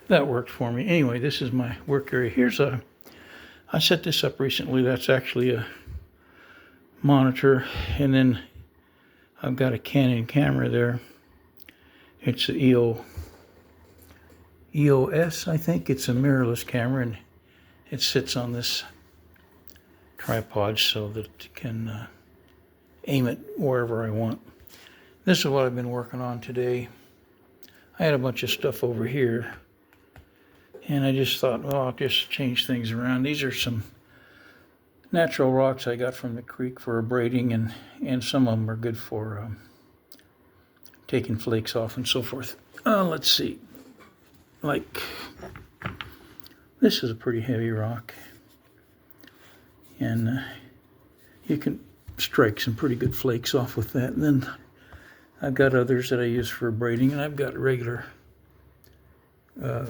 that worked for me. Anyway, this is my work area. I set this up recently. That's actually a monitor, and then I've got a Canon camera there. It's the EOS, I think. It's a mirrorless camera, and it sits on this tripod so that it can aim it wherever I want. This is what I've been working on today. I had a bunch of stuff over here, and I just thought, well, I'll just change things around. These are some natural rocks I got from the creek for abrading, and some of them are good for taking flakes off and so forth. Let's see. Like, this is a pretty heavy rock, and you can strike some pretty good flakes off with that. And then I've got others that I use for abrading, and I've got regular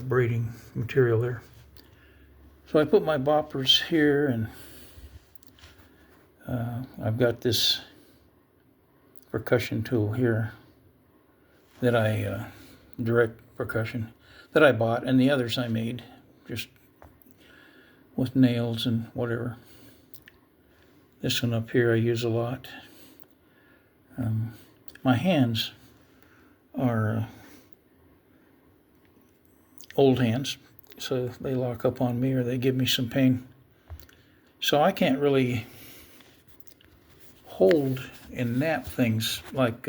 braiding material there. So I put my boppers here, and I've got this percussion tool here that direct percussion, that I bought, and the others I made just with nails and whatever. This one up here I use a lot. My hands are old hands, so they lock up on me or they give me some pain. So I can't really hold and nap things like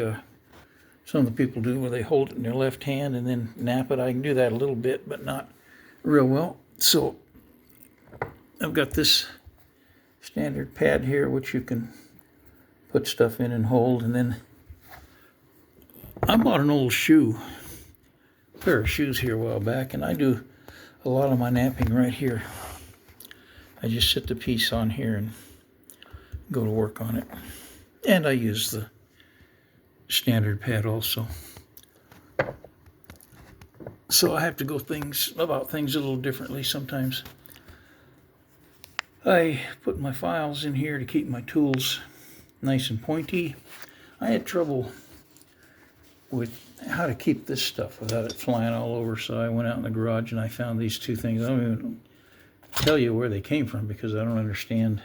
some of the people do, where they hold it in their left hand and then nap it. I can do that a little bit, but not real well. So I've got this standard pad here, which you can put stuff in and hold. And then I bought an old pair of shoes here a while back, and I do a lot of my napping right here. I just sit the piece on here and go to work on it. And I use the standard pad also. So I have to go about things a little differently sometimes. I put my files in here to keep my tools nice and pointy. I had trouble with how to keep this stuff without it flying all over, so I went out in the garage and I found these two things. I don't even tell you where they came from because I don't understand.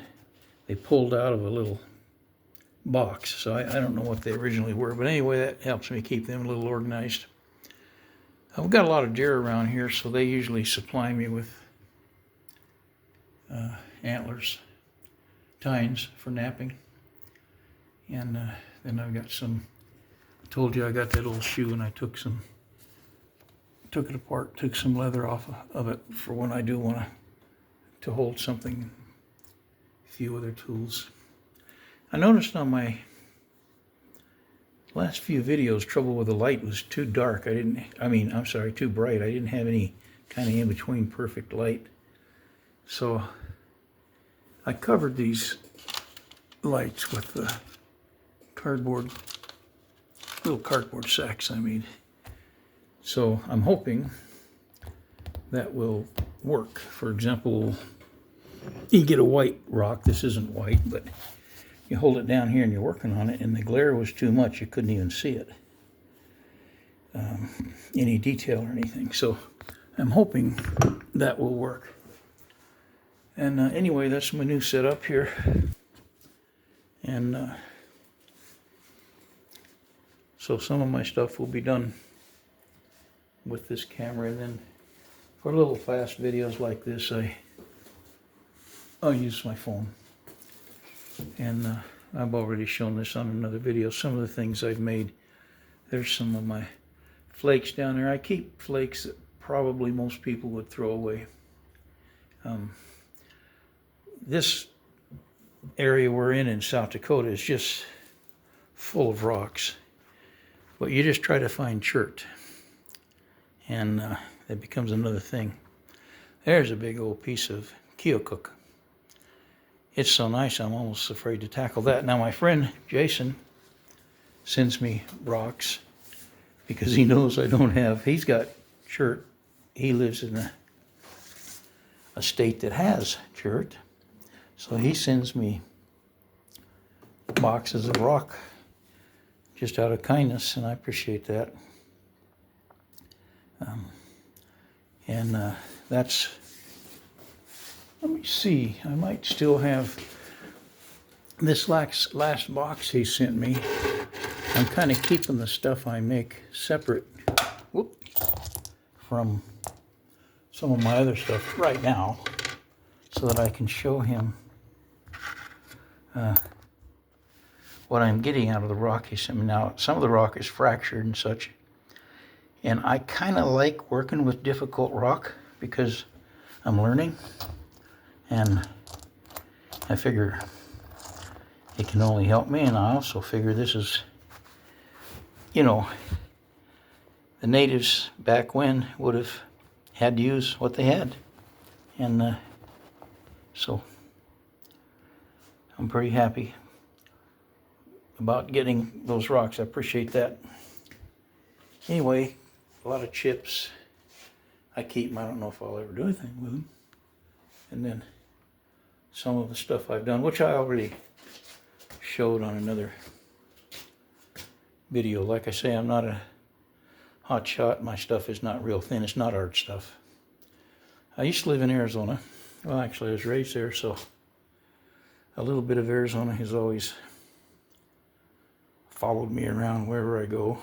They pulled out of a little box, so I don't know what they originally were, but anyway, that helps me keep them a little organized. I've got a lot of deer around here, so they usually supply me with antlers, tines for napping. And then I've got some, I told you I got that old shoe, and I took it apart, took some leather off of it for when I do want to hold something, a few other tools. I noticed on my last few videos, trouble with the light was too dark. Too bright. I didn't have any kind of in-between perfect light. So I covered these lights with the little cardboard sacks I made. So I'm hoping that will work. For example, you get a white rock. This isn't white, but you hold it down here and you're working on it, and the glare was too much. You couldn't even see it, any detail or anything. So I'm hoping that will work. And anyway, that's my new setup here. And so some of my stuff will be done with this camera, and then for little fast videos like this, I'll use my phone. And I've already shown this on another video, some of the things I've made. There's some of my flakes down there. I keep flakes that probably most people would throw away. This area we're in South Dakota is just full of rocks. But you just try to find chert, and that becomes another thing. There's a big old piece of Keokuk. It's so nice, I'm almost afraid to tackle that. Now, my friend Jason sends me rocks because he knows he's got chert. He lives in a state that has chert. So he sends me boxes of rock just out of kindness, and I appreciate that. And that's, let me see, I might still have this last box he sent me. I'm kind of keeping the stuff I make separate from some of my other stuff right now, so that I can show him what I'm getting out of the rock he sent me. Now, some of the rock is fractured and such, and I kind of like working with difficult rock because I'm learning, and I figure it can only help me, and I also figure this is, you know, the natives back when would have had to use what they had, and so I'm pretty happy about getting those rocks. I appreciate that. Anyway, a lot of chips. I keep them. I don't know if I'll ever do anything with them. And then some of the stuff I've done, which I already showed on another video. Like I say, I'm not a hot shot. My stuff is not real thin. It's not art stuff. I used to live in Arizona. Well, actually, I was raised there, so a little bit of Arizona has always followed me around wherever I go.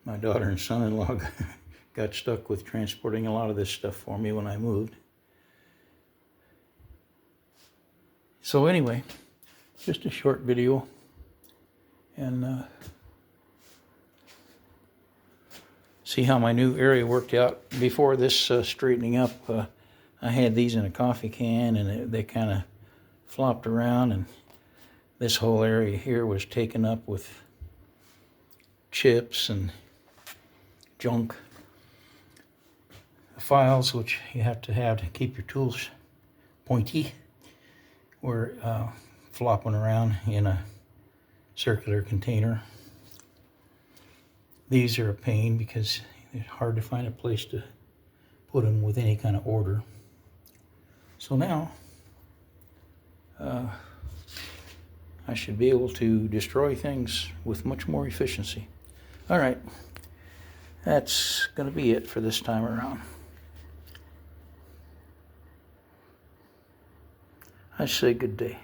My daughter and son-in-law got stuck with transporting a lot of this stuff for me when I moved. So anyway, just a short video, and see how my new area worked out. Before this straightening up, I had these in a coffee can, and they kind of flopped around, and this whole area here was taken up with chips and junk files, which you have to keep your tools pointy, were flopping around in a circular container. These are a pain because it's hard to find a place to put them with any kind of order. So now I should be able to destroy things with much more efficiency. All right, that's going to be it for this time around. I say good day.